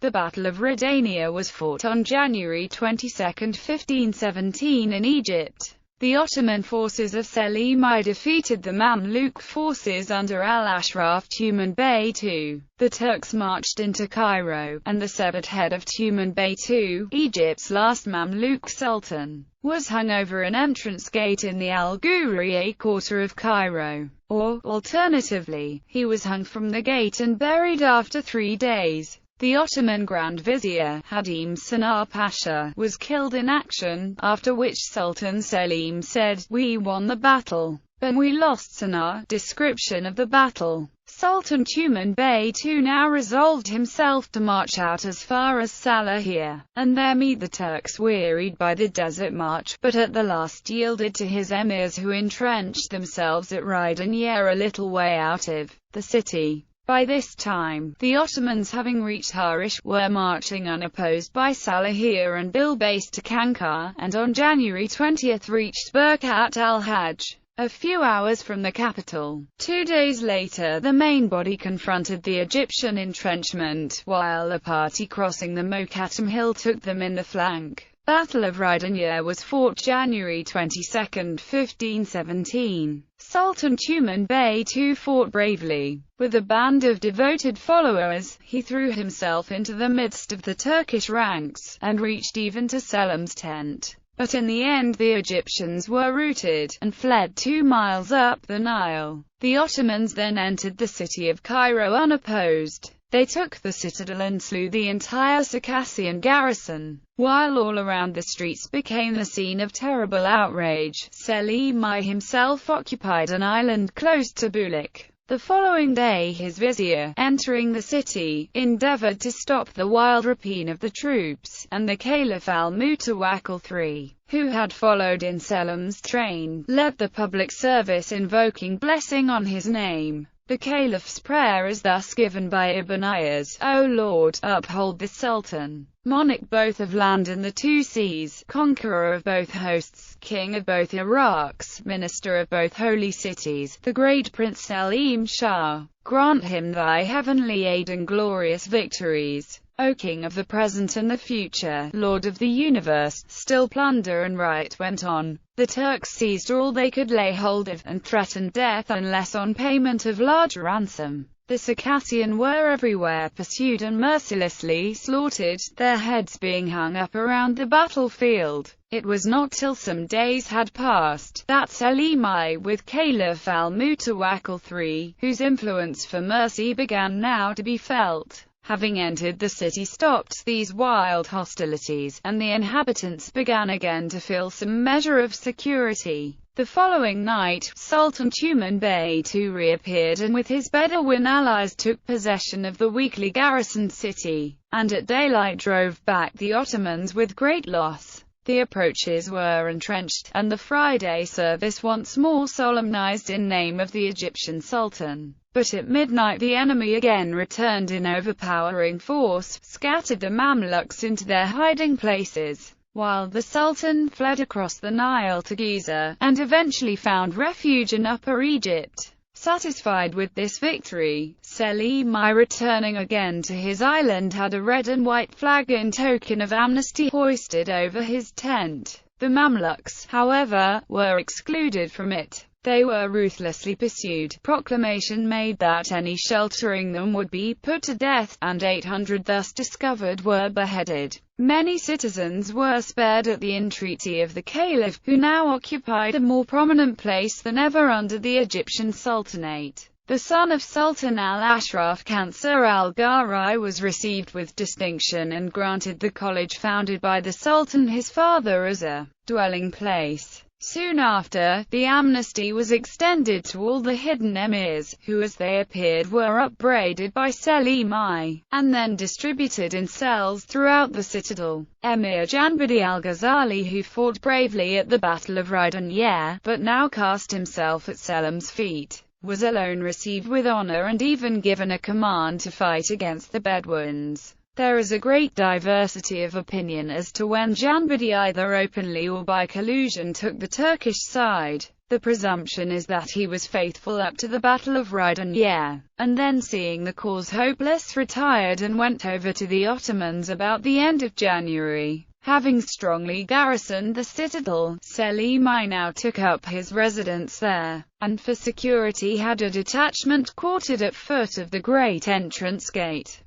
The Battle of Ridaniya was fought on January 22, 1517 in Egypt. The Ottoman forces of Selim I defeated the Mamluk forces under Al-Ashraf Tuman Bey II. The Turks marched into Cairo, and the severed head of Tuman Bey II, Egypt's last Mamluk sultan, was hung over an entrance gate in the Al-Ghuriya quarter of Cairo. Or, alternatively, he was hung from the gate and buried after 3 days. The Ottoman Grand Vizier, Hadim Sanar Pasha, was killed in action, after which Sultan Selim said, "We won the battle, but we lost Sanar." Description of the battle. Sultan Tuman Bey II now resolved himself to march out as far as Salahir, and there meet the Turks wearied by the desert march, but at the last yielded to his emirs who entrenched themselves at Ridaniye a little way out of the city. By this time, the Ottomans, having reached Harish, were marching unopposed by Salahir and Bilbais to Kankar, and on January 20 reached Burkat al-Hajj, a few hours from the capital. 2 days later, the main body confronted the Egyptian entrenchment, while a party crossing the Mokatam Hill took them in the flank. Battle of Ridaniya was fought January 22, 1517. Sultan Tuman Bey II fought bravely. With a band of devoted followers, he threw himself into the midst of the Turkish ranks, and reached even to Selim's tent. But in the end the Egyptians were routed, and fled 2 miles up the Nile. The Ottomans then entered the city of Cairo unopposed. They took the citadel and slew the entire Circassian garrison, while all around the streets became the scene of terrible outrage. Selim I himself occupied an island close to Bulik. The following day his vizier, entering the city, endeavored to stop the wild rapine of the troops, and the Caliph al-Mutawakkil III, who had followed in Selim's train, led the public service invoking blessing on his name. The Caliph's prayer is thus given by Ibn Iyas: "O Lord, uphold the Sultan, monarch both of land and the 2 seas, conqueror of both hosts, king of both Iraqs, minister of both holy cities, the great Prince Selim Shah. Grant him thy heavenly aid and glorious victories. O King of the present and the future, Lord of the universe." Still plunder and riot went on. The Turks seized all they could lay hold of, and threatened death unless on payment of large ransom. The Circassian were everywhere pursued and mercilessly slaughtered, their heads being hung up around the battlefield. It was not till some days had passed, that Selim I, with Caliph al-Mutawakkil III, whose influence for mercy began now to be felt, having entered the city, stopped these wild hostilities, and the inhabitants began again to feel some measure of security. The following night, Sultan Tuman Bey II reappeared and with his Bedouin allies took possession of the weakly garrisoned city, and at daylight drove back the Ottomans with great loss. The approaches were entrenched, and the Friday service once more solemnized in name of the Egyptian Sultan. But at midnight the enemy again returned in overpowering force, scattered the Mamluks into their hiding places, while the Sultan fled across the Nile to Giza, and eventually found refuge in Upper Egypt. Satisfied with this victory, Selim I, returning again to his island, had a red and white flag in token of amnesty hoisted over his tent. The Mamluks, however, were excluded from it. They were ruthlessly pursued. Proclamation made that any sheltering them would be put to death, and 800 thus discovered were beheaded. Many citizens were spared at the entreaty of the Caliph, who now occupied a more prominent place than ever under the Egyptian Sultanate. The son of Sultan al-Ashraf, Kansur al-Ghari, was received with distinction and granted the college founded by the Sultan his father as a dwelling place. Soon after, the amnesty was extended to all the hidden emirs, who as they appeared were upbraided by Selim I, and then distributed in cells throughout the citadel. Emir Janbadi al-Ghazali, who fought bravely at the Battle of Ridaniya, but now cast himself at Selim's feet, was alone received with honor and even given a command to fight against the Bedouins. There is a great diversity of opinion as to when Janbadi either openly or by collusion took the Turkish side. The presumption is that he was faithful up to the Battle of Ridaniya, and then seeing the cause hopeless retired and went over to the Ottomans about the end of January. Having strongly garrisoned the citadel, Selim I now took up his residence there, and for security had a detachment quartered at foot of the great entrance gate.